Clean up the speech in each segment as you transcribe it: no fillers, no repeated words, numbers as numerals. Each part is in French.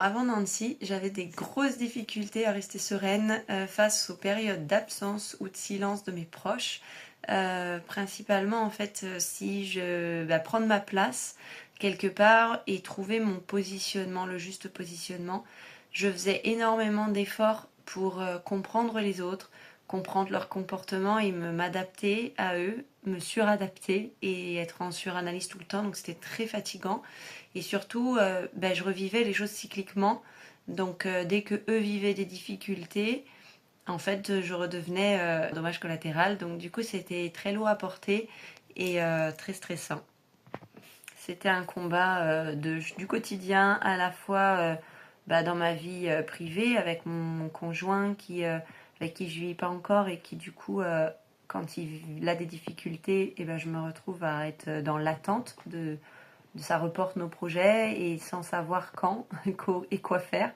Avant Nancy, j'avais des grosses difficultés à rester sereine face aux périodes d'absence ou de silence de mes proches. Principalement, en fait, si je prendre ma place quelque part et trouver mon positionnement, le juste positionnement. Je faisais énormément d'efforts pour comprendre les autres, comprendre leur comportement et m'adapter à eux, me suradapter et être en suranalyse tout le temps. Donc c'était très fatigant. Et surtout, je revivais les choses cycliquement. Donc dès que eux vivaient des difficultés, en fait, je redevenais dommage collatéral. Donc du coup, c'était très lourd à porter et très stressant. C'était un combat du quotidien, à la fois dans ma vie privée avec mon conjoint avec qui je ne vis pas encore et qui du coup, quand il a des difficultés, je me retrouve à être dans l'attente de ça reporte nos projets et sans savoir quand et quoi faire.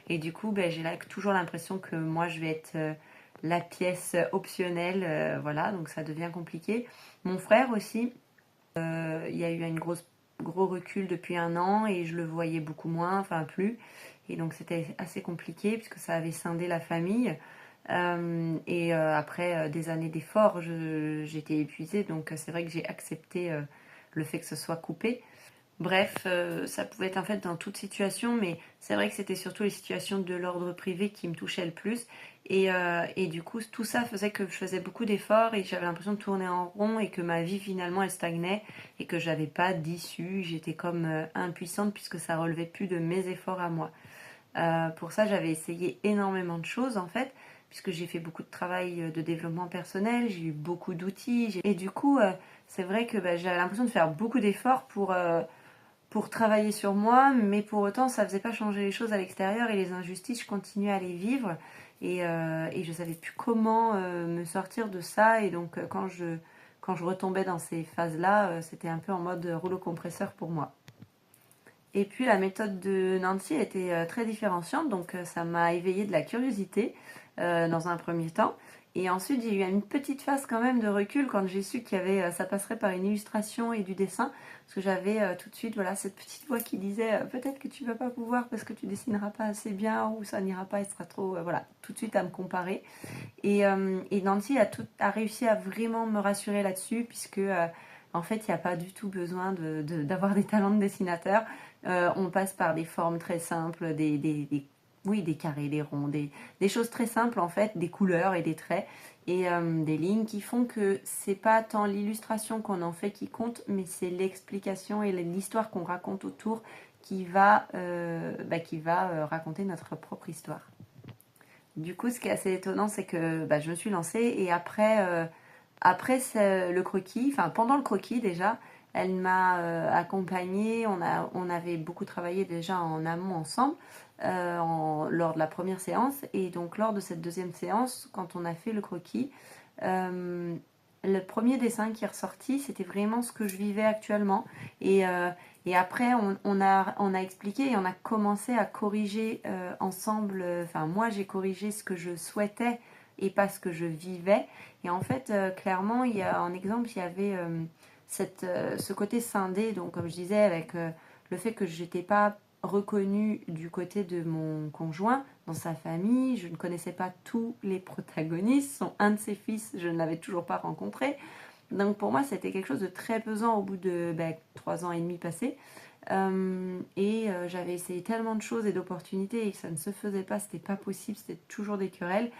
Et du coup, j'ai toujours l'impression que moi, je vais être la pièce optionnelle. Voilà, donc ça devient compliqué. Mon frère aussi, il y a eu gros recul depuis 1 an et je le voyais beaucoup moins, enfin plus. Et donc c'était assez compliqué puisque ça avait scindé la famille. Après des années d'efforts, j'étais épuisée. Donc c'est vrai que j'ai accepté le fait que ce soit coupé. Bref, ça pouvait être en fait dans toute situation, mais c'est vrai que c'était surtout les situations de l'ordre privé qui me touchaient le plus. Et du coup, tout ça faisait que je faisais beaucoup d'efforts et j'avais l'impression de tourner en rond et que ma vie finalement elle stagnait et que j'avais pas d'issue. J'étais comme impuissante puisque ça relevait plus de mes efforts à moi. Pour ça, j'avais essayé énormément de choses en fait, puisque j'ai fait beaucoup de travail de développement personnel, j'ai eu beaucoup d'outils. Et du coup, c'est vrai que j'avais l'impression de faire beaucoup d'efforts pour travailler sur moi, mais pour autant ça faisait pas changer les choses à l'extérieur et les injustices, je continuais à les vivre et je savais plus comment me sortir de ça. Et donc quand je retombais dans ces phases-là, c'était un peu en mode rouleau compresseur pour moi. Et puis la méthode de Nancy était très différenciante, donc ça m'a éveillé de la curiosité dans un premier temps. Et ensuite j'ai eu une petite phase quand même de recul quand j'ai su ça passerait par une illustration et du dessin, parce que j'avais tout de suite voilà, cette petite voix qui disait peut-être que tu vas pas pouvoir parce que tu dessineras pas assez bien ou ça n'ira pas, il sera trop... voilà, tout de suite à me comparer. Et Nancy a réussi à vraiment me rassurer là-dessus, puisque en fait, il n'y a pas du tout besoin d'avoir des talents de dessinateur. On passe par des formes très simples, oui, des carrés, des ronds, des choses très simples en fait, des couleurs et des traits et des lignes qui font que c'est pas tant l'illustration qu'on en fait qui compte, mais c'est l'explication et l'histoire qu'on raconte autour qui va raconter notre propre histoire. Du coup, ce qui est assez étonnant, c'est que je me suis lancée et après le croquis, enfin pendant le croquis déjà, elle m'a accompagnée. On avait beaucoup travaillé déjà en amont ensemble lors de la première séance. Et donc lors de cette deuxième séance, quand on a fait le croquis, euh, le premier dessin qui est ressorti, c'était vraiment ce que je vivais actuellement. Et après, on a expliqué et on a commencé à corriger ensemble. Enfin, moi, j'ai corrigé ce que je souhaitais et pas ce que je vivais. Et en fait, clairement, en exemple, il y avait ce côté scindé, donc comme je disais, avec le fait que je n'étais pas reconnue du côté de mon conjoint, dans sa famille, je ne connaissais pas tous les protagonistes, un de ses fils, je ne l'avais toujours pas rencontré. Donc pour moi, c'était quelque chose de très pesant au bout de 3 ans et demi passés. J'avais essayé tellement de choses et d'opportunités et que ça ne se faisait pas, c'était pas possible, c'était toujours des querelles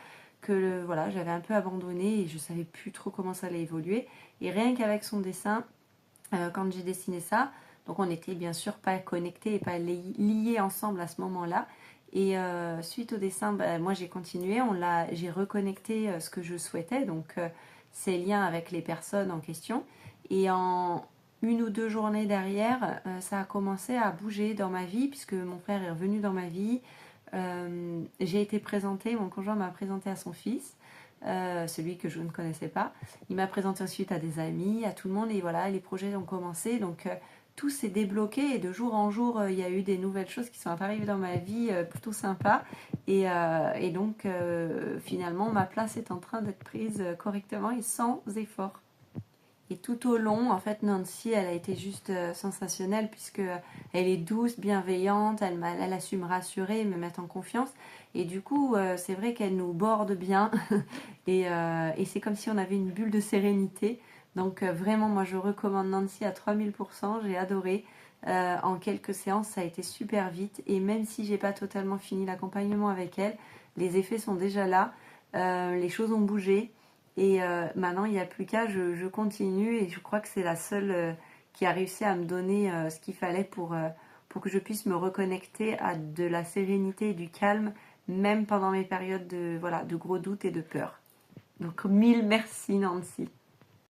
que voilà, j'avais un peu abandonné et je savais plus trop comment ça allait évoluer. Et rien qu'avec son dessin, quand j'ai dessiné ça, donc on n'était bien sûr pas connectés et pas liés ensemble à ce moment-là. Et suite au dessin, moi j'ai continué, j'ai reconnecté ce que je souhaitais, donc ces liens avec les personnes en question. Et en 1 ou 2 journées derrière, ça a commencé à bouger dans ma vie, puisque mon frère est revenu dans ma vie. J'ai été présentée, mon conjoint m'a présentée à son fils, celui que je ne connaissais pas. Il m'a présenté ensuite à des amis, à tout le monde, et voilà, les projets ont commencé. Donc tout s'est débloqué et de jour en jour, il y a eu des nouvelles choses qui sont arrivées dans ma vie plutôt sympas. Et donc finalement, ma place est en train d'être prise correctement et sans effort. Et tout au long, en fait, Nancy, elle a été juste sensationnelle puisque elle est douce, bienveillante, elle a su me rassurer, me mettre en confiance. Et du coup, c'est vrai qu'elle nous borde bien et c'est comme si on avait une bulle de sérénité. Donc vraiment, moi, je recommande Nancy à 3000%. J'ai adoré. En quelques séances, ça a été super vite. Et même si j'ai pas totalement fini l'accompagnement avec elle, les effets sont déjà là. Les choses ont bougé. Et maintenant, il n'y a plus qu'à, je continue et je crois que c'est la seule qui a réussi à me donner ce qu'il fallait pour que je puisse me reconnecter à de la sérénité et du calme, même pendant mes périodes de, voilà, de gros doutes et de peur. Donc, mille merci Nancy.